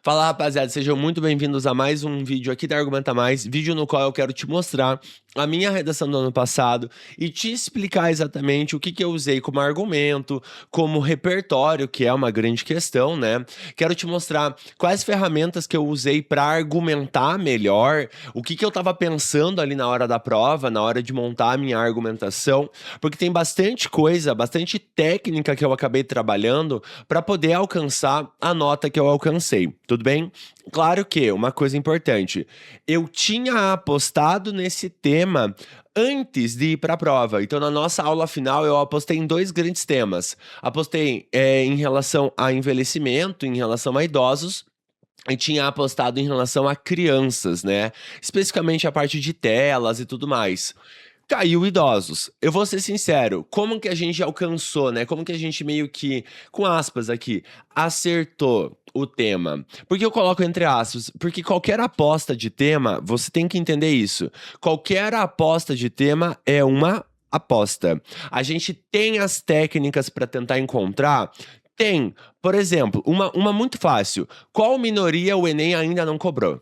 Fala, rapaziada, sejam muito bem-vindos a mais um vídeo aqui da Argumenta Mais, vídeo no qual eu quero te mostrar a minha redação do ano passado e te explicar exatamente o que eu usei como argumento, como repertório, que é uma grande questão, né? Quero te mostrar quais ferramentas que eu usei para argumentar melhor, o que eu tava pensando ali na hora da prova, na hora de montar a minha argumentação, porque tem bastante coisa, bastante técnica que eu acabei trabalhando para poder alcançar a nota que eu alcancei. Tudo bem? Claro que uma coisa importante, eu tinha apostado nesse tema antes de ir para a prova. Então, na nossa aula final, eu apostei em dois grandes temas. Apostei em relação a envelhecimento, em relação a idosos, e tinha apostado em relação a crianças, né? Especificamente a parte de telas e tudo mais. Caiu idosos. Eu vou ser sincero, como que a gente alcançou, né? Como que a gente meio que, com aspas aqui, acertou o tema? Por que eu coloco entre aspas? Porque qualquer aposta de tema, você tem que entender isso. Qualquer aposta de tema é uma aposta. A gente tem as técnicas para tentar encontrar? Tem. Por exemplo, uma muito fácil. Qual minoria o Enem ainda não cobrou?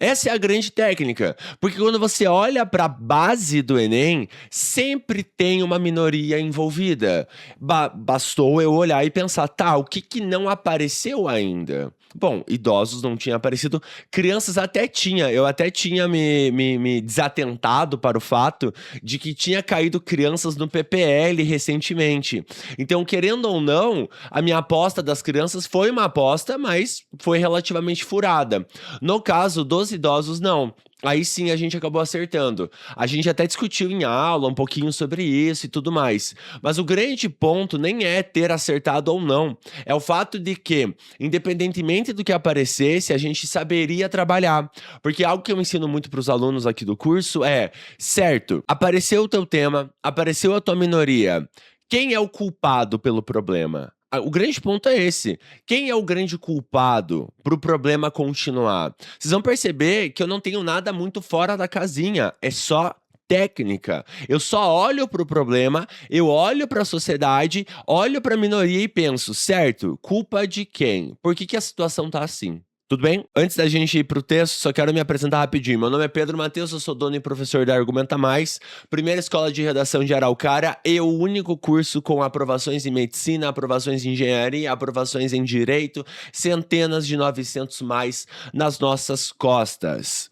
Essa é a grande técnica, porque quando você olha para a base do Enem, sempre tem uma minoria envolvida. Bastou eu olhar e pensar, tá, o que não apareceu ainda? Bom, idosos não tinha aparecido, crianças até tinha, eu até tinha me desatentado para o fato de que tinha caído crianças no PPL recentemente. Então, querendo ou não, a minha aposta das crianças foi uma aposta, mas foi relativamente furada. No caso dos idosos, não. Aí sim a gente acabou acertando. A gente até discutiu em aula um pouquinho sobre isso e tudo mais. Mas o grande ponto nem é ter acertado ou não. É o fato de que, independentemente do que aparecesse, a gente saberia trabalhar. Porque algo que eu ensino muito para os alunos aqui do curso é, certo, apareceu o teu tema, apareceu a tua minoria. Quem é o culpado pelo problema? O grande ponto é esse. Quem é o grande culpado para o problema continuar? Vocês vão perceber que eu não tenho nada muito fora da casinha. É só técnica. Eu só olho para o problema, eu olho para a sociedade, olho para a minoria e penso, certo? Culpa de quem? Por que a situação tá assim? Tudo bem? Antes da gente ir pro texto, só quero me apresentar rapidinho. Meu nome é Pedro Matheus, eu sou dono e professor da Argumenta Mais, primeira escola de redação de Araucária e o único curso com aprovações em medicina, aprovações em engenharia, aprovações em direito, centenas de 900 mais nas nossas costas.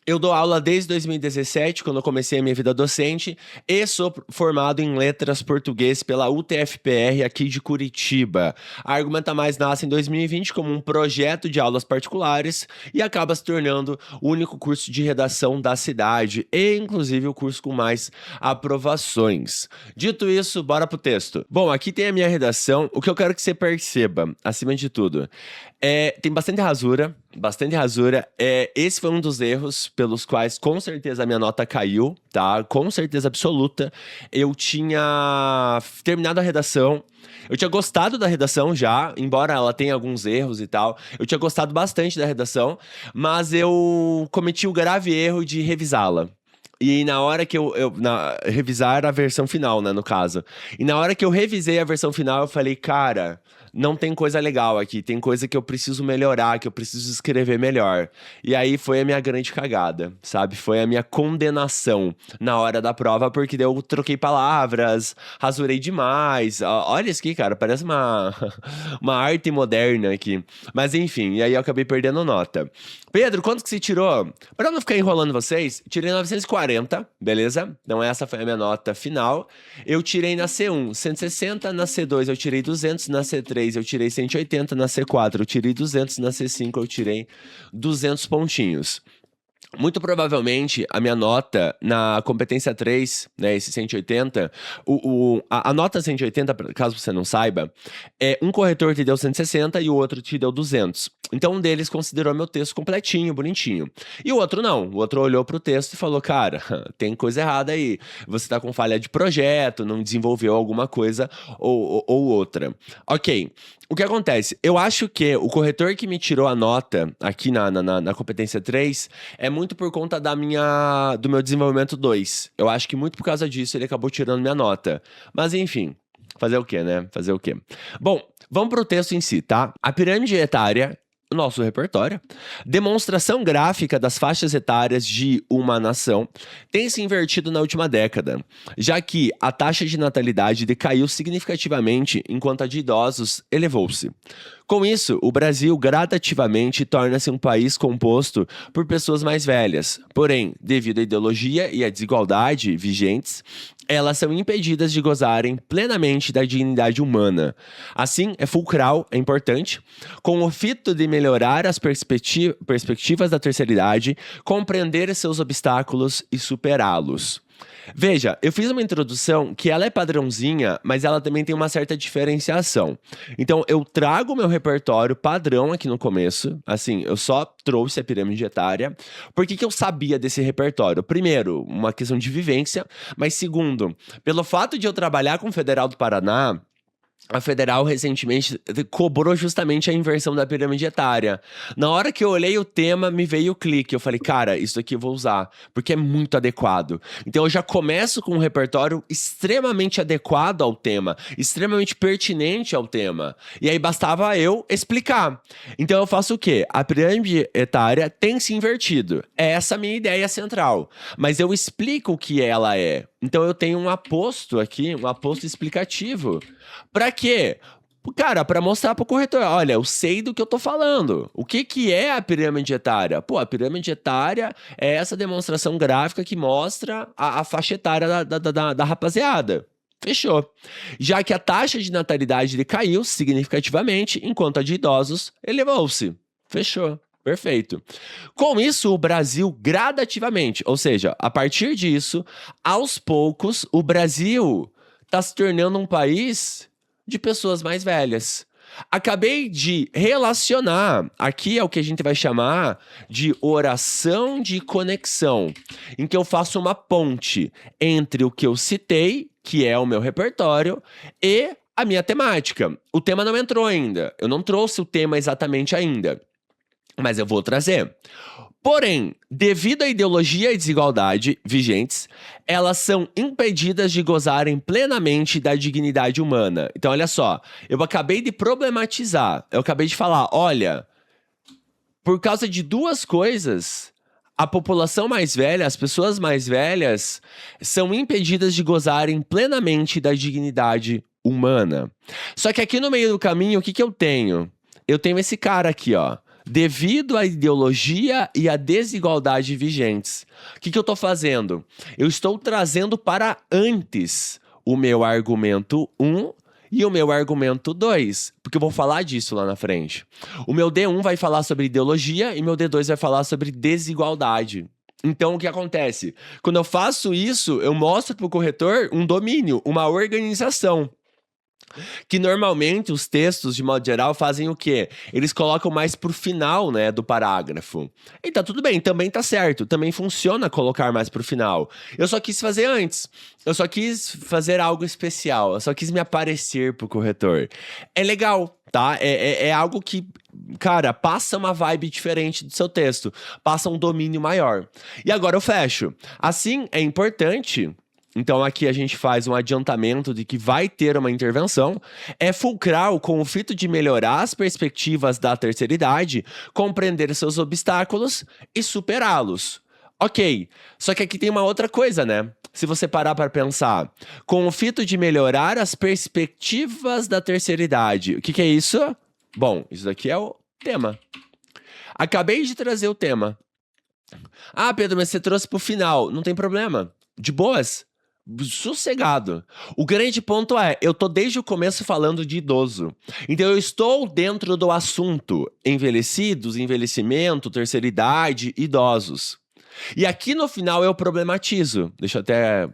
Eu dou aula desde 2017, quando eu comecei a minha vida docente, e sou formado em letras português pela UTFPR aqui de Curitiba. A Argumenta Mais nasce em 2020 como um projeto de aulas particulares e acaba se tornando o único curso de redação da cidade e, inclusive, o curso com mais aprovações. Dito isso, bora pro texto. Bom, aqui tem a minha redação. O que eu quero que você perceba, acima de tudo, tem bastante rasura. Esse foi um dos erros pelos quais com certeza a minha nota caiu, tá? Com certeza absoluta. Eu tinha terminado a redação. Eu tinha gostado da redação já, embora ela tenha alguns erros e tal. Eu tinha gostado bastante da redação, mas eu cometi o grave erro de revisá-la. E na hora que revisar a versão final, né, no caso. E na hora que eu revisei a versão final, eu falei, cara, não tem coisa legal aqui, tem coisa que eu preciso melhorar, que eu preciso escrever melhor. E aí foi a minha grande cagada, sabe? Foi a minha condenação na hora da prova, porque daí eu troquei palavras, rasurei demais. Olha isso aqui, cara, parece uma arte moderna aqui. Mas enfim, e aí eu acabei perdendo nota. Pedro, quanto que você tirou? Pra não ficar enrolando vocês, tirei 940, beleza? Então essa foi a minha nota final. Eu tirei na C1 160, na C2 eu tirei 200, na C3 eu tirei 180, na C4 eu tirei 200, na C5 eu tirei 200 pontinhos. Muito provavelmente, a minha nota na competência 3, né, esse 180, a nota 180, caso você não saiba, um corretor te deu 160 e o outro te deu 200. Então, um deles considerou meu texto completinho, bonitinho. E o outro não. O outro olhou pro texto e falou, cara, tem coisa errada aí. Você tá com falha de projeto, não desenvolveu alguma coisa ou outra. Ok. O que acontece? Eu acho que o corretor que me tirou a nota aqui na competência 3 é muito por conta do meu desenvolvimento 2. Eu acho que muito por causa disso ele acabou tirando minha nota. Mas enfim, fazer o quê, né? Fazer o quê? Bom, vamos pro texto em si, tá? A pirâmide etária nosso repertório. Demonstração gráfica das faixas etárias de uma nação tem se invertido na última década, já que a taxa de natalidade decaiu significativamente enquanto a de idosos elevou-se. Com isso, o Brasil gradativamente torna-se um país composto por pessoas mais velhas. Porém, devido à ideologia e à desigualdade vigentes, elas são impedidas de gozarem plenamente da dignidade humana. Assim, é fulcral, é importante, com o fito de melhorar as perspectivas da terceira idade, compreender seus obstáculos e superá-los. Veja, eu fiz uma introdução que ela é padrãozinha, mas ela também tem uma certa diferenciação. Então, eu trago o meu repertório padrão aqui no começo, assim, eu só trouxe a pirâmide etária. Por que eu sabia desse repertório? Primeiro, uma questão de vivência, mas segundo, pelo fato de eu trabalhar com o Federal do Paraná, a Federal recentemente cobrou justamente a inversão da pirâmide etária. Na hora que eu olhei o tema, me veio o clique. Eu falei, cara, isso aqui eu vou usar, porque é muito adequado. Então eu já começo com um repertório extremamente adequado ao tema, extremamente pertinente ao tema. E aí bastava eu explicar. Então eu faço o quê? A pirâmide etária tem se invertido. É essa a minha ideia central. Mas eu explico o que ela é. Então eu tenho um aposto aqui, um aposto explicativo. Pra quê? Cara, pra mostrar pro corretor, olha, eu sei do que eu tô falando. O que é a pirâmide etária? Pô, a pirâmide etária é essa demonstração gráfica que mostra a faixa etária da rapaziada. Fechou. Já que a taxa de natalidade decaiu significativamente, enquanto a de idosos elevou-se. Fechou. Perfeito. Com isso, o Brasil gradativamente, ou seja, a partir disso, aos poucos, o Brasil está se tornando um país de pessoas mais velhas. Acabei de relacionar, aqui é o que a gente vai chamar de oração de conexão, em que eu faço uma ponte entre o que eu citei, que é o meu repertório, e a minha temática. O tema não entrou ainda, eu não trouxe o tema exatamente ainda. Mas eu vou trazer. Porém, devido à ideologia e desigualdade vigentes, elas são impedidas de gozarem plenamente da dignidade humana. Então, olha só, eu acabei de problematizar, eu acabei de falar, olha, por causa de duas coisas, a população mais velha, as pessoas mais velhas, são impedidas de gozarem plenamente da dignidade humana. Só que aqui no meio do caminho, o que eu tenho? Eu tenho esse cara aqui, ó. Devido à ideologia e à desigualdade vigentes. O que eu estou fazendo? Eu estou trazendo para antes o meu argumento 1 e o meu argumento 2, porque eu vou falar disso lá na frente. O meu D1 vai falar sobre ideologia e meu D2 vai falar sobre desigualdade. Então, o que acontece? Quando eu faço isso, eu mostro para o corretor um domínio, uma organização. Que normalmente os textos, de modo geral, fazem o quê? Eles colocam mais pro final, né, do parágrafo. E tá tudo bem, também tá certo. Também funciona colocar mais pro final. Eu só quis fazer antes. Eu só quis fazer algo especial. Eu só quis me aparecer pro corretor. É legal, tá? É algo que, cara, passa uma vibe diferente do seu texto. Passa um domínio maior. E agora eu fecho. Assim, é importante... Então aqui a gente faz um adiantamento de que vai ter uma intervenção. É fulcral com o fito de melhorar as perspectivas da terceira idade, compreender seus obstáculos e superá-los. Ok, só que aqui tem uma outra coisa, né? Se você parar para pensar, com o fito de melhorar as perspectivas da terceira idade. O que é isso? Bom, isso daqui é o tema. Acabei de trazer o tema. Ah, Pedro, mas você trouxe pro final. Não tem problema. De boas. Sossegado. O grande ponto é, eu tô desde o começo falando de idoso. Então eu estou dentro do assunto envelhecidos, envelhecimento, terceira idade, idosos. E aqui no final eu problematizo. Deixa eu até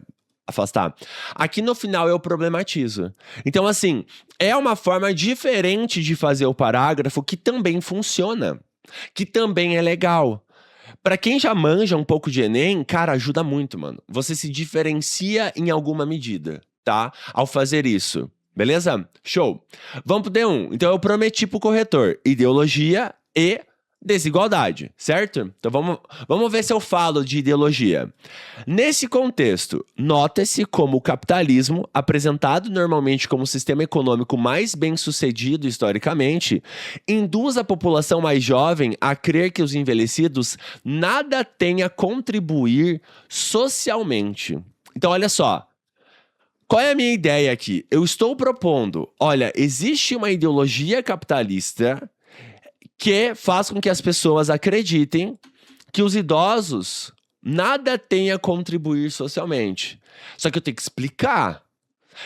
afastar. Aqui no final eu problematizo. Então assim, é uma forma diferente de fazer o parágrafo que também funciona. Que também é legal. Pra quem já manja um pouco de Enem, cara, ajuda muito, mano. Você se diferencia em alguma medida, tá? Ao fazer isso. Beleza? Show. Vamos pro D1. Então eu prometi pro corretor ideologia e desigualdade, certo? Então vamos ver se eu falo de ideologia. Nesse contexto, nota-se como o capitalismo, apresentado normalmente como o sistema econômico mais bem-sucedido historicamente, induz a população mais jovem a crer que os envelhecidos nada têm a contribuir socialmente. Então, olha só. Qual é a minha ideia aqui? Eu estou propondo, olha, existe uma ideologia capitalista que faz com que as pessoas acreditem que os idosos nada têm a contribuir socialmente. Só que eu tenho que explicar.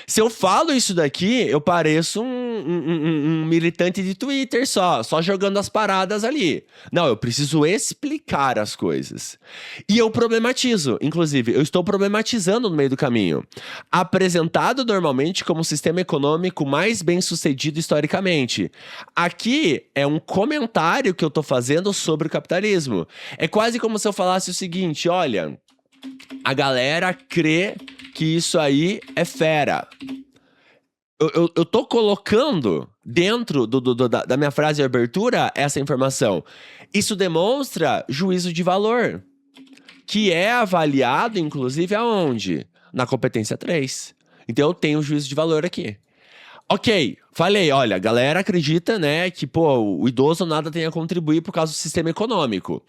Se eu falo isso daqui, eu pareço um militante de Twitter só jogando as paradas ali. Não, eu preciso explicar as coisas. E eu problematizo, inclusive, eu estou problematizando no meio do caminho. Apresentado normalmente como o sistema econômico mais bem-sucedido historicamente. Aqui é um comentário que eu tô fazendo sobre o capitalismo. É quase como se eu falasse o seguinte, olha, a galera crê que isso aí é fera. Eu tô colocando dentro da minha frase de abertura essa informação. Isso demonstra juízo de valor, que é avaliado, inclusive, aonde? Na competência 3. Então eu tenho juízo de valor aqui. Ok, falei, olha, a galera acredita, né, que, pô, o idoso nada tem a contribuir por causa do sistema econômico.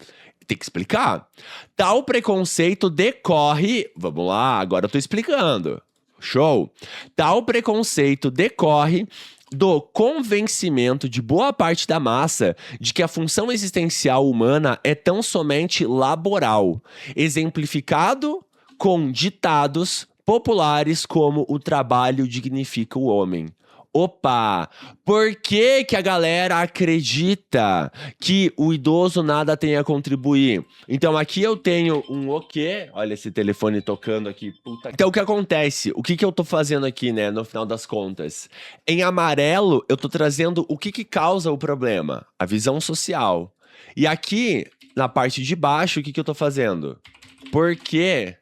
Tem que explicar. Tal preconceito decorre... Vamos lá, agora eu tô explicando. Show. Tal preconceito decorre do convencimento de boa parte da massa de que a função existencial humana é tão somente laboral, exemplificado com ditados populares como o trabalho dignifica o homem. Opa, por que que a galera acredita que o idoso nada tem a contribuir? Então aqui eu tenho um o quê? Olha esse telefone tocando aqui. Puta. Então o que acontece? O que que eu tô fazendo aqui, né, no final das contas? Em amarelo eu tô trazendo o que que causa o problema, a visão social. E aqui, na parte de baixo, o que que eu tô fazendo? Por que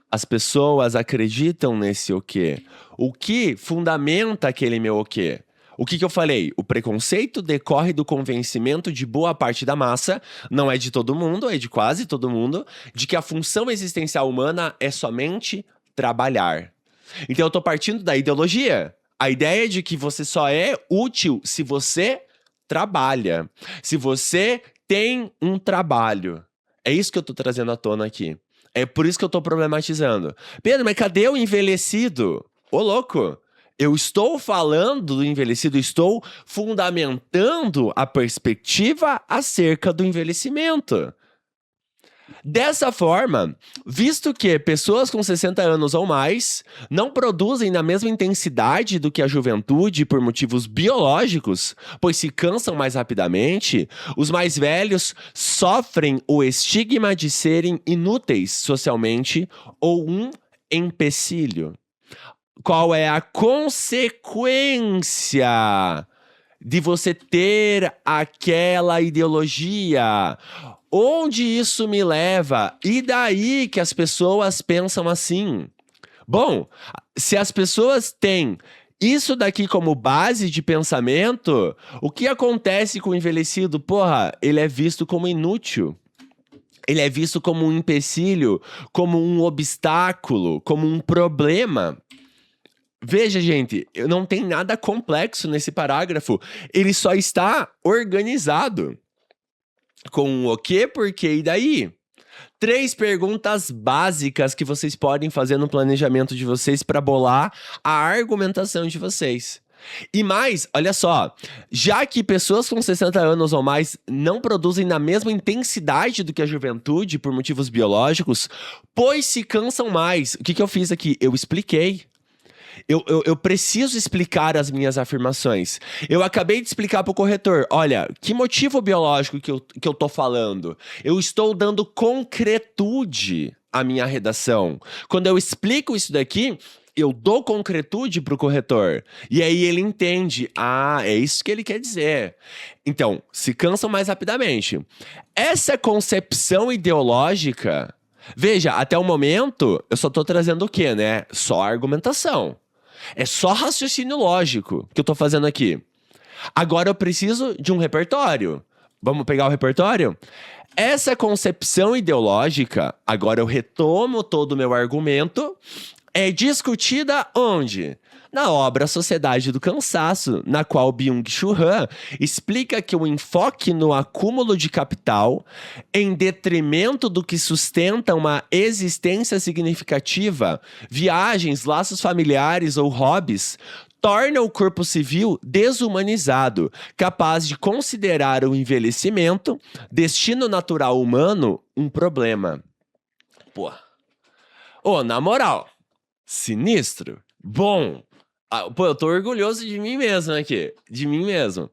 as pessoas acreditam nesse o quê? O que fundamenta aquele meu o quê? O que eu falei? O preconceito decorre do convencimento de boa parte da massa, não é de todo mundo, é de quase todo mundo, de que a função existencial humana é somente trabalhar. Então eu tô partindo da ideologia. A ideia de que você só é útil se você trabalha. Se você tem um trabalho. É isso que eu tô trazendo à tona aqui. É por isso que eu tô problematizando. Pedro, mas cadê o envelhecido? Ô, louco! Eu estou falando do envelhecido, estou fundamentando a perspectiva acerca do envelhecimento. Dessa forma, visto que pessoas com 60 anos ou mais não produzem na mesma intensidade do que a juventude por motivos biológicos, pois se cansam mais rapidamente, os mais velhos sofrem o estigma de serem inúteis socialmente ou um empecilho. Qual é a consequência de você ter aquela ideologia? Onde isso me leva? E daí que as pessoas pensam assim? Bom, se as pessoas têm isso daqui como base de pensamento, o que acontece com o envelhecido? Porra, ele é visto como inútil. Ele é visto como um empecilho, como um obstáculo, como um problema. Veja, gente, não tem nada complexo nesse parágrafo. Ele só está organizado. Com o quê, por quê e daí? 3 perguntas básicas que vocês podem fazer no planejamento de vocês para bolar a argumentação de vocês. E mais, olha só, já que pessoas com 60 anos ou mais não produzem na mesma intensidade do que a juventude por motivos biológicos, pois se cansam mais. O que eu fiz aqui? Eu expliquei. Eu preciso explicar as minhas afirmações. Eu acabei de explicar para o corretor, olha, que motivo biológico que eu tô falando? Eu estou dando concretude à minha redação. Quando eu explico isso daqui, eu dou concretude para o corretor. E aí ele entende, é isso que ele quer dizer. Então, se cansam mais rapidamente. Essa concepção ideológica... Veja, até o momento, eu só tô trazendo o quê, né? Só argumentação. É só raciocínio lógico que eu tô fazendo aqui. Agora eu preciso de um repertório. Vamos pegar o repertório? Essa concepção ideológica, agora eu retomo todo o meu argumento, é discutida onde? Na obra Sociedade do Cansaço, na qual Byung-Chul Han explica que o enfoque no acúmulo de capital, em detrimento do que sustenta uma existência significativa, viagens, laços familiares ou hobbies, torna o corpo civil desumanizado, capaz de considerar o envelhecimento, destino natural humano, um problema. Pô, na moral, sinistro, bom. Pô, eu tô orgulhoso de mim mesmo aqui, de mim mesmo.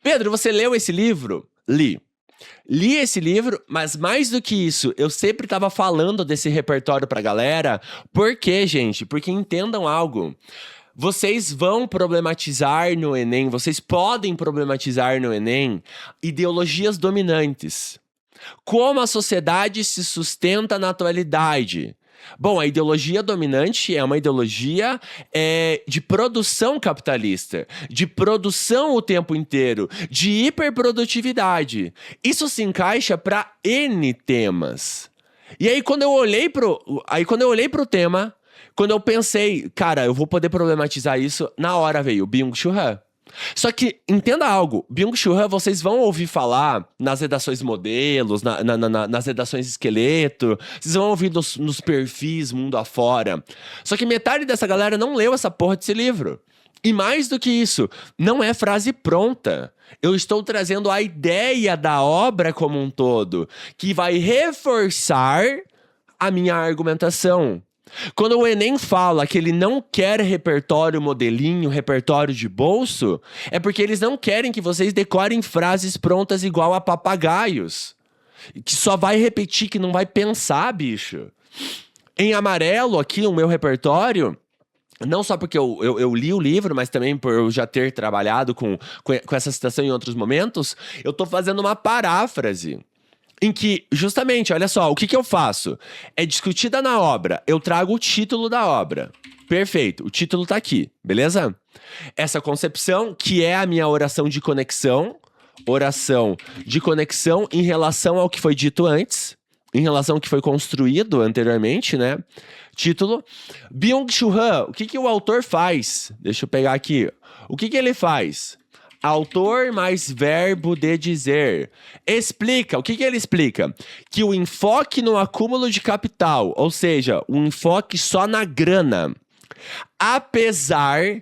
Pedro, você leu esse livro? Li. Li esse livro, mas mais do que isso, eu sempre tava falando desse repertório pra galera. Por quê, gente? Porque entendam algo. Vocês vão problematizar no Enem, vocês podem problematizar no Enem ideologias dominantes. Como a sociedade se sustenta na atualidade? Bom, a ideologia dominante é uma ideologia de produção capitalista, de produção o tempo inteiro, de hiperprodutividade. Isso se encaixa para N temas. E aí, quando eu olhei pro tema, quando eu pensei, cara, eu vou poder problematizar isso, na hora veio Byung-Chul Han. Só que, entenda algo, Byung-Chul Han vocês vão ouvir falar nas redações modelos, nas redações esqueleto, vocês vão ouvir nos perfis mundo afora. Só que metade dessa galera não leu essa porra desse livro. E mais do que isso, não é frase pronta. Eu estou trazendo a ideia da obra como um todo, que vai reforçar a minha argumentação. Quando o Enem fala que ele não quer repertório modelinho, repertório de bolso, é porque eles não querem que vocês decorem frases prontas igual a papagaios. Que só vai repetir, que não vai pensar, bicho. Em amarelo, aqui no meu repertório, não só porque eu li o livro, mas também por eu já ter trabalhado com essa citação em outros momentos, eu tô fazendo uma paráfrase. Em que, justamente, olha só, o que eu faço? É discutida na obra, eu trago o título da obra. Perfeito, o título tá aqui, beleza? Essa concepção, que é a minha oração de conexão em relação ao que foi dito antes, em relação ao que foi construído anteriormente, né? Título. Byung-Chul Han, o que o autor faz? Deixa eu pegar aqui. O que ele faz? Autor mais verbo de dizer. Explica. O que ele explica? Que o enfoque no acúmulo de capital, ou seja, um enfoque só na grana, apesar,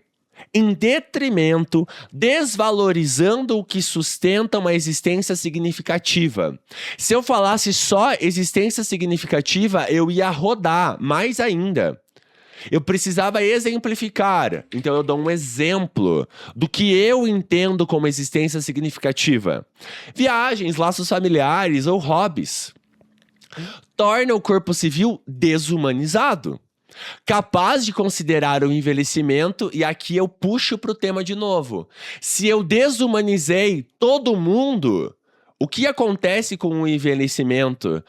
em detrimento, desvalorizando o que sustenta uma existência significativa. Se eu falasse só existência significativa, eu ia rodar mais ainda. Eu precisava exemplificar, então eu dou um exemplo do que eu entendo como existência significativa. Viagens, laços familiares ou hobbies. Torna o corpo civil desumanizado, capaz de considerar o envelhecimento, e aqui eu puxo para o tema de novo. Se eu desumanizei todo mundo, o que acontece com o envelhecimento?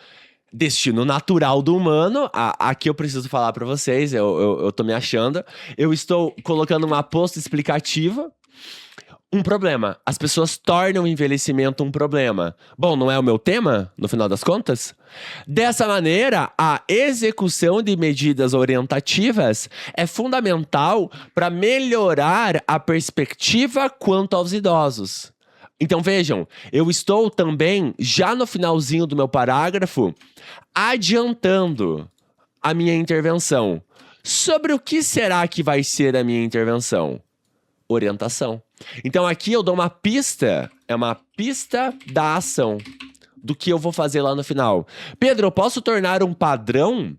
Destino natural do humano. Aqui eu preciso falar pra vocês, eu tô me achando. Eu estou colocando uma posta explicativa. Um problema. As pessoas tornam o envelhecimento um problema. Bom, não é o meu tema, no final das contas? Dessa maneira, a execução de medidas orientativas é fundamental para melhorar a perspectiva quanto aos idosos. Então vejam, eu estou também, já no finalzinho do meu parágrafo, adiantando a minha intervenção. Sobre o que será que vai ser a minha intervenção? Orientação. Então aqui eu dou uma pista, é uma pista da ação, do que eu vou fazer lá no final. Pedro, eu posso tornar um padrão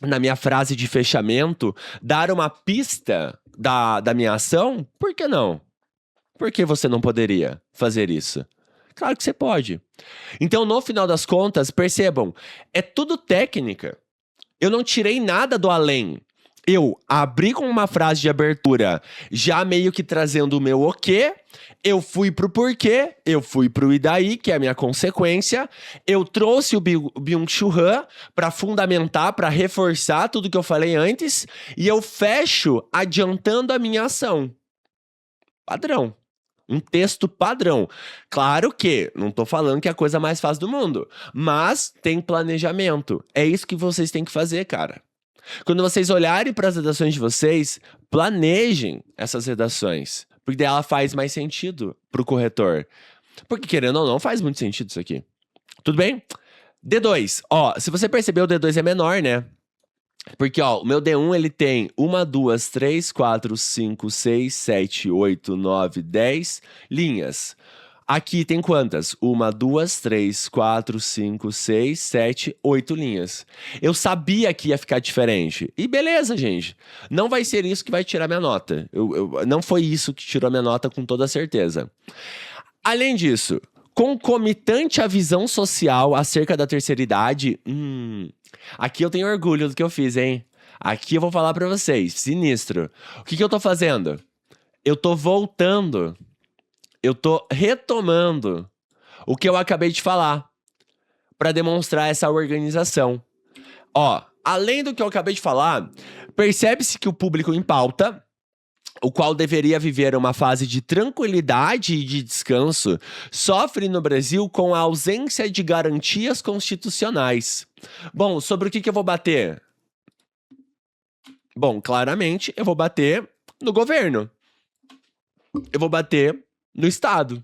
na minha frase de fechamento, dar uma pista da minha ação? Por que não? Por que você não poderia fazer isso? Claro que você pode. Então, no final das contas, percebam, é tudo técnica. Eu não tirei nada do além. Eu abri com uma frase de abertura, já meio que trazendo o meu o quê, eu fui pro porquê, eu fui pro e daí, que é a minha consequência, eu trouxe o Byung-Chul Han para fundamentar, para reforçar tudo que eu falei antes, e eu fecho adiantando a minha ação. Padrão. Um texto padrão. Claro que não tô falando que é a coisa mais fácil do mundo, mas tem planejamento. É isso que vocês têm que fazer, cara. Quando vocês olharem para as redações de vocês, planejem essas redações, porque daí ela faz mais sentido pro corretor. Porque querendo ou não, faz muito sentido isso aqui. Tudo bem? D2, ó, se você percebeu, o D2 é menor, né? Porque, ó, o meu D1, ele tem 1, 2, 3, 4, 5, 6, 7, 8, 9, 10 linhas. Aqui tem quantas? 1, 2, 3, 4, 5, 6, 7, 8 linhas. Eu sabia que ia ficar diferente. E beleza, gente. Não vai ser isso que vai tirar minha nota. Não foi isso que tirou minha nota com toda certeza. Além disso, concomitante à visão social acerca da terceira idade, aqui eu tenho orgulho do que eu fiz, hein? Aqui eu vou falar pra vocês, sinistro. O que eu tô fazendo? Eu tô voltando, eu tô retomando o que eu acabei de falar, pra demonstrar essa organização. Ó, além do que eu acabei de falar, percebe-se que o público em pauta, o qual deveria viver uma fase de tranquilidade e de descanso, sofre no Brasil com a ausência de garantias constitucionais. Bom, sobre o que eu vou bater? Bom, claramente eu vou bater no governo. Eu vou bater no Estado.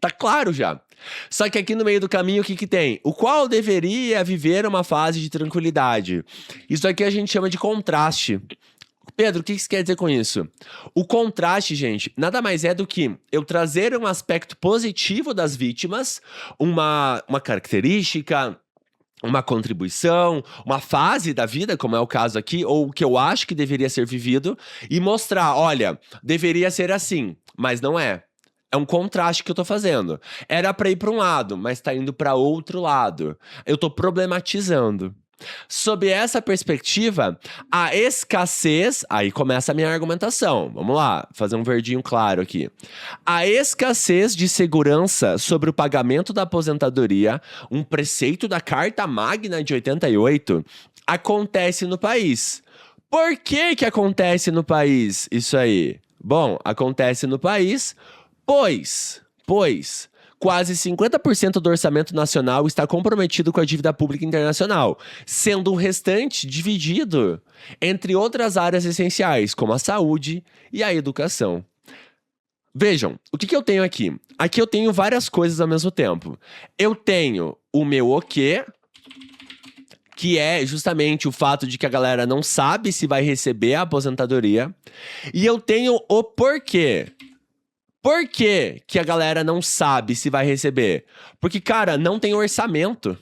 Tá claro já. Só que aqui no meio do caminho, o que tem? O qual deveria viver uma fase de tranquilidade. Isso aqui a gente chama de contraste. Pedro, o que isso quer dizer com isso? O contraste, gente, nada mais é do que eu trazer um aspecto positivo das vítimas, uma característica, uma contribuição, uma fase da vida, como é o caso aqui, ou o que eu acho que deveria ser vivido, e mostrar, olha, deveria ser assim, mas não é. É um contraste que eu tô fazendo. Era pra ir pra um lado, mas tá indo pra outro lado. Eu tô problematizando. Sob essa perspectiva, a escassez... Aí começa a minha argumentação. Vamos lá, fazer um verdinho claro aqui. A escassez de segurança sobre o pagamento da aposentadoria, um preceito da Carta Magna de 88, acontece no país. Por que acontece no país isso aí? Bom, acontece no país, pois quase 50% do orçamento nacional está comprometido com a dívida pública internacional, sendo o restante dividido entre outras áreas essenciais, como a saúde e a educação. Vejam, o que eu tenho aqui? Aqui eu tenho várias coisas ao mesmo tempo. Eu tenho o meu o quê, que é justamente o fato de que a galera não sabe se vai receber a aposentadoria, e eu tenho o porquê. Por que a galera não sabe se vai receber? Porque, cara, não tem orçamento.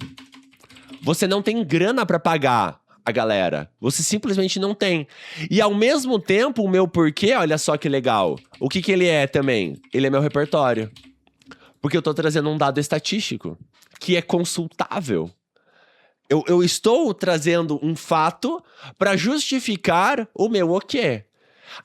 Você não tem grana pra pagar a galera. Você simplesmente não tem. E ao mesmo tempo, o meu porquê, olha só que legal. O que ele é também? Ele é meu repertório. Porque eu tô trazendo um dado estatístico que é consultável. Eu estou trazendo um fato pra justificar o meu o quê?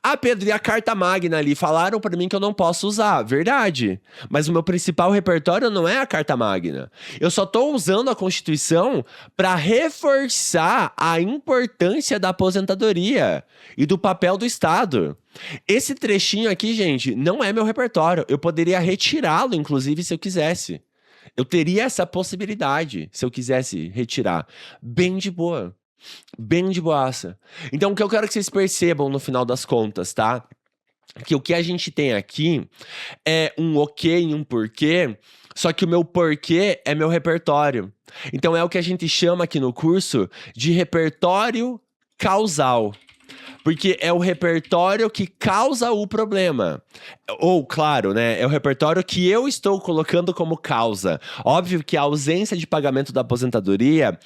Ah, Pedro, e a Carta Magna ali? Falaram pra mim que eu não posso usar. Verdade. Mas o meu principal repertório não é a Carta Magna. Eu só tô usando a Constituição pra reforçar a importância da aposentadoria e do papel do Estado. Esse trechinho aqui, gente, não é meu repertório. Eu poderia retirá-lo, inclusive, se eu quisesse. Eu teria essa possibilidade, se eu quisesse retirar. Bem de boa. Bem de boaça. Então, o que eu quero que vocês percebam no final das contas, tá? Que o que a gente tem aqui é um ok e um porquê, só que o meu porquê é meu repertório. Então, é o que a gente chama aqui no curso de repertório causal. Porque é o repertório que causa o problema. Ou, claro, né? É o repertório que eu estou colocando como causa. Óbvio que a ausência de pagamento da aposentadoria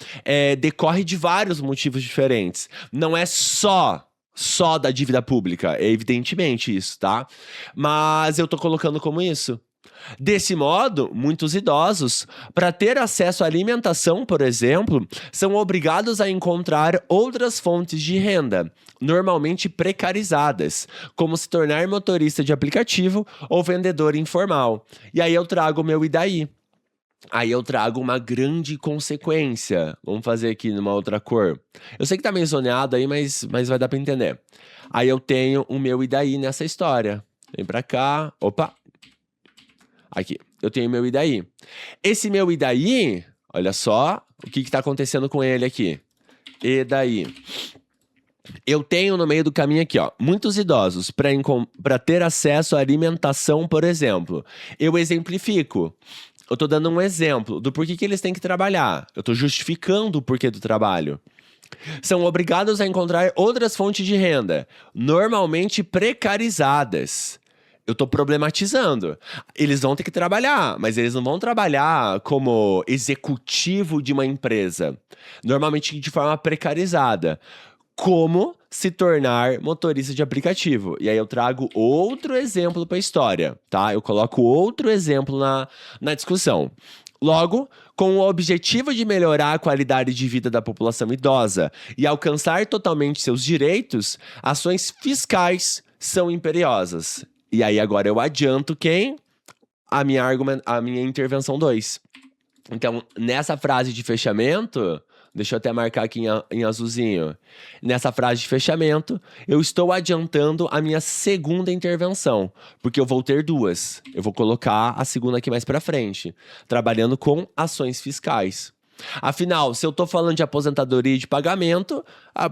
decorre de vários motivos diferentes. Não é só da dívida pública. É evidentemente isso, tá? Mas eu tô colocando como isso. Desse modo, muitos idosos, para ter acesso à alimentação, por exemplo, são obrigados a encontrar outras fontes de renda, normalmente precarizadas, como se tornar motorista de aplicativo ou vendedor informal. E aí eu trago o meu e daí? Aí eu trago uma grande consequência. Vamos fazer aqui numa outra cor. Eu sei que tá meio zoneado aí, mas vai dar para entender. Aí eu tenho o meu e daí nessa história. Vem pra cá. Opa! Aqui, eu tenho meu e daí. Esse meu e daí, olha só o que está acontecendo com ele aqui. E daí? Eu tenho no meio do caminho aqui, ó, muitos idosos para ter acesso à alimentação, por exemplo. Eu exemplifico. Eu tô dando um exemplo do porquê que eles têm que trabalhar. Eu tô justificando o porquê do trabalho. São obrigados a encontrar outras fontes de renda, normalmente precarizadas. Eu tô problematizando. Eles vão ter que trabalhar, mas eles não vão trabalhar como executivo de uma empresa. Normalmente de forma precarizada. Como se tornar motorista de aplicativo. E aí eu trago outro exemplo para a história, tá? Eu coloco outro exemplo na discussão. Logo, com o objetivo de melhorar a qualidade de vida da população idosa e alcançar totalmente seus direitos, ações fiscais são imperiosas. E aí agora eu adianto quem? A minha intervenção 2. Então, nessa frase de fechamento, deixa eu até marcar aqui em azulzinho. Nessa frase de fechamento, eu estou adiantando a minha segunda intervenção, porque eu vou ter duas. Eu vou colocar a segunda aqui mais pra frente, trabalhando com ações fiscais. Afinal, se eu tô falando de aposentadoria e de pagamento,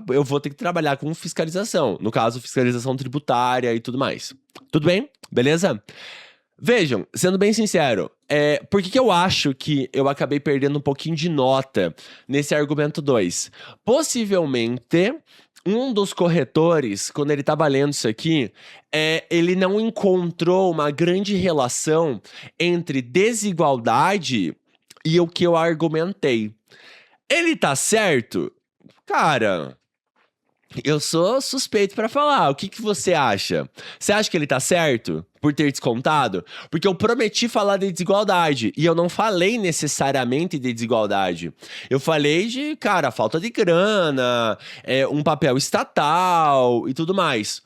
eu vou ter que trabalhar com fiscalização. No caso, fiscalização tributária e tudo mais. Tudo bem? Beleza? Vejam, sendo bem sincero, por que eu acho que eu acabei perdendo um pouquinho de nota nesse argumento 2? Possivelmente, um dos corretores, quando ele estava lendo isso aqui, ele não encontrou uma grande relação entre desigualdade e o que eu argumentei. Ele tá certo? Cara, eu sou suspeito pra falar. O que você acha? Você acha que ele tá certo por ter descontado? Porque eu prometi falar de desigualdade e eu não falei necessariamente de desigualdade. Eu falei de, cara, falta de grana, um papel estatal e tudo mais.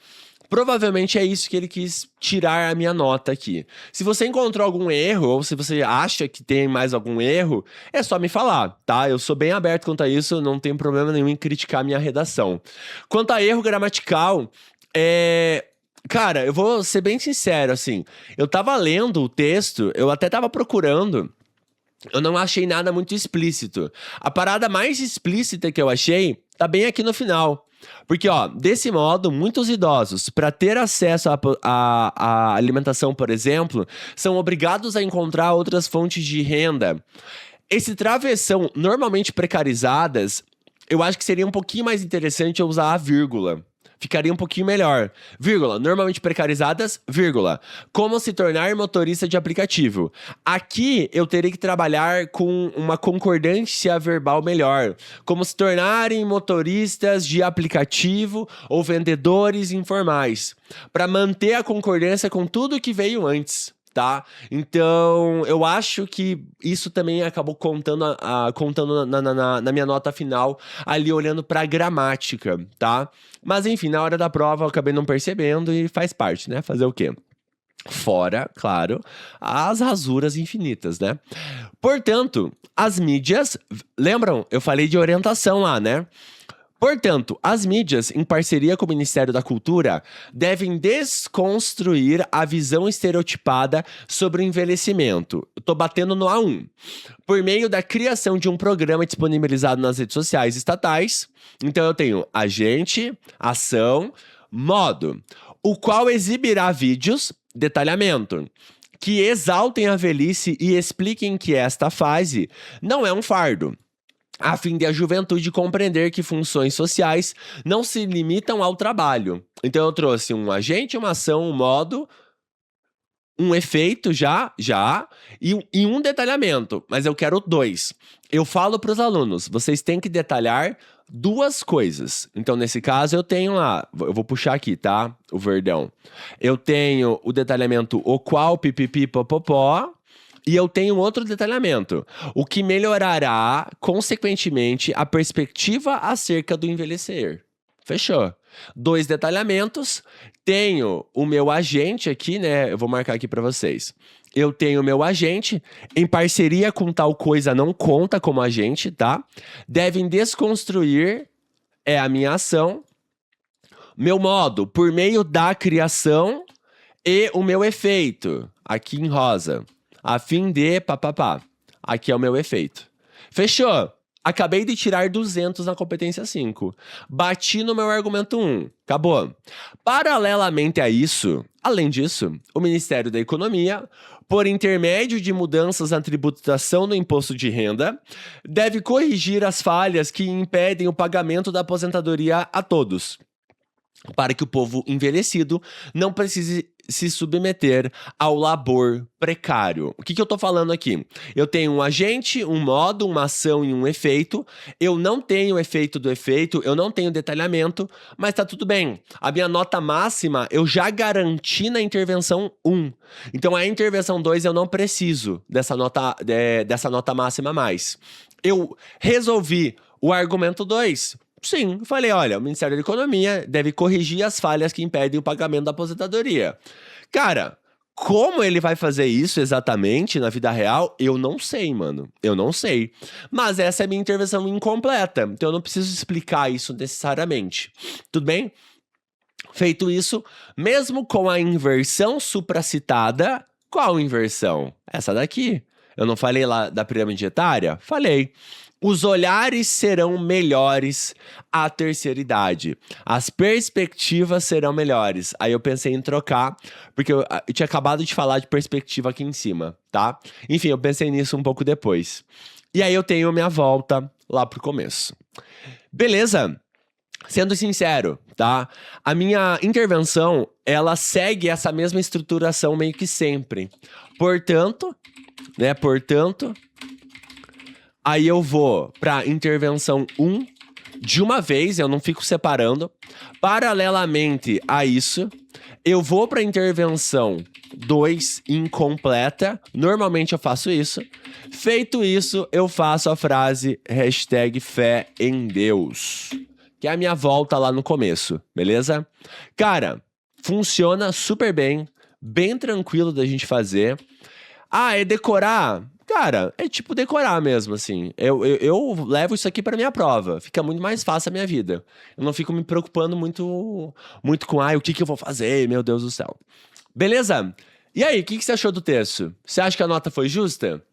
Provavelmente é isso que ele quis tirar a minha nota aqui. Se você encontrou algum erro, ou se você acha que tem mais algum erro, é só me falar, tá? Eu sou bem aberto quanto a isso, não tenho problema nenhum em criticar a minha redação. Quanto a erro gramatical, cara, eu vou ser bem sincero, assim. Eu tava lendo o texto, eu até tava procurando, eu não achei nada muito explícito. A parada mais explícita que eu achei tá bem aqui no final. Porque, ó, desse modo, muitos idosos, para ter acesso à alimentação, por exemplo, são obrigados a encontrar outras fontes de renda. Esse travessão, normalmente precarizadas, eu acho que seria um pouquinho mais interessante eu usar a vírgula. Ficaria um pouquinho melhor. Vírgula, normalmente precarizadas, vírgula. Como se tornar motorista de aplicativo. Aqui eu teria que trabalhar com uma concordância verbal melhor. Como se tornarem motoristas de aplicativo ou vendedores informais. Para manter a concordância com tudo que veio antes. Tá? Então, eu acho que isso também acabou contando, na minha nota final, ali olhando pra gramática, tá? Mas enfim, na hora da prova eu acabei não percebendo e faz parte, né? Fazer o quê? Fora, claro, as rasuras infinitas, né? Portanto, as mídias... Lembram? Eu falei de orientação lá, né? Portanto, as mídias, em parceria com o Ministério da Cultura, devem desconstruir a visão estereotipada sobre o envelhecimento. Eu tô batendo no A1. Por meio da criação de um programa disponibilizado nas redes sociais estatais. Então eu tenho agente, ação, modo, o qual exibirá vídeos, detalhamento, que exaltem a velhice e expliquem que esta fase não é um fardo, a fim de a juventude compreender que funções sociais não se limitam ao trabalho. Então eu trouxe um agente, uma ação, um modo, um efeito e um detalhamento, mas eu quero 2. Eu falo para os alunos, vocês têm que detalhar 2 coisas. Então nesse caso eu tenho lá, eu vou puxar aqui, tá? O verdão. Eu tenho o detalhamento o qual, pipipi, popopó. E eu tenho outro detalhamento, o que melhorará, consequentemente, a perspectiva acerca do envelhecer. Fechou. 2 detalhamentos. Tenho o meu agente aqui, né? Eu vou marcar aqui para vocês. Eu tenho o meu agente, em parceria com tal coisa não conta como agente, tá? Devem desconstruir, a minha ação. Meu modo, por meio da criação e o meu efeito, aqui em rosa. a fim de papapá. Aqui é o meu efeito. Fechou? Acabei de tirar 200 na competência 5. Bati no meu argumento 1. Acabou. Paralelamente a isso, além disso, o Ministério da Economia, por intermédio de mudanças na tributação do imposto de renda, deve corrigir as falhas que impedem o pagamento da aposentadoria a todos, para que o povo envelhecido não precise se submeter ao labor precário. O que eu tô falando aqui? Eu tenho um agente, um modo, uma ação e um efeito. Eu não tenho efeito do efeito, eu não tenho detalhamento, mas tá tudo bem. A minha nota máxima eu já garanti na intervenção 1. Então a intervenção 2 eu não preciso dessa nota máxima mais. Eu resolvi o argumento 2. Sim, falei, olha, o Ministério da Economia deve corrigir as falhas que impedem o pagamento da aposentadoria. Cara, como ele vai fazer isso exatamente na vida real, eu não sei, mano. Eu não sei. Mas essa é a minha intervenção incompleta, então eu não preciso explicar isso necessariamente. Tudo bem? Feito isso, mesmo com a inversão supracitada, qual inversão? Essa daqui. Eu não falei lá da pirâmide etária? Falei. Os olhares serão melhores à terceira idade. As perspectivas serão melhores. Aí eu pensei em trocar, porque eu tinha acabado de falar de perspectiva aqui em cima, tá? Enfim, eu pensei nisso um pouco depois. E aí eu tenho minha volta lá pro começo. Beleza? Sendo sincero, tá? A minha intervenção, ela segue essa mesma estruturação meio que sempre. Portanto, aí eu vou para intervenção 1 de uma vez, eu não fico separando. Paralelamente a isso, eu vou para intervenção 2 incompleta. Normalmente eu faço isso. Feito isso, eu faço a frase #fé em Deus, que é a minha volta lá no começo, beleza? Cara, funciona super bem, bem tranquilo da gente fazer. Ah, é decorar? Cara, é tipo decorar mesmo, assim. Eu levo isso aqui pra minha prova. Fica muito mais fácil a minha vida. Eu não fico me preocupando muito com, o que eu vou fazer, meu Deus do céu. Beleza? E aí, o que você achou do texto? Você acha que a nota foi justa?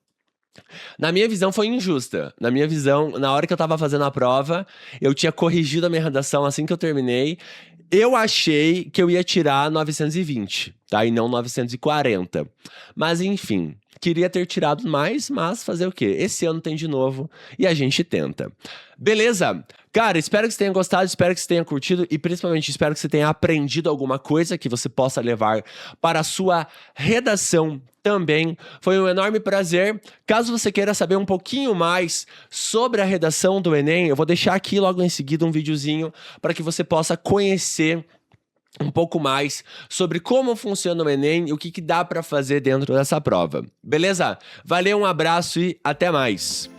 Na minha visão, foi injusta. Na minha visão, na hora que eu tava fazendo a prova, eu tinha corrigido a minha redação assim que eu terminei. Eu achei que eu ia tirar 920, tá? E não 940. Mas, enfim, queria ter tirado mais, mas fazer o quê? Esse ano tem de novo e a gente tenta. Beleza? Cara, espero que você tenha gostado, espero que você tenha curtido e principalmente espero que você tenha aprendido alguma coisa que você possa levar para a sua redação também. Foi um enorme prazer. Caso você queira saber um pouquinho mais sobre a redação do Enem, eu vou deixar aqui logo em seguida um videozinho para que você possa conhecer um pouco mais sobre como funciona o Enem e o que dá para fazer dentro dessa prova. Beleza? Valeu, um abraço e até mais!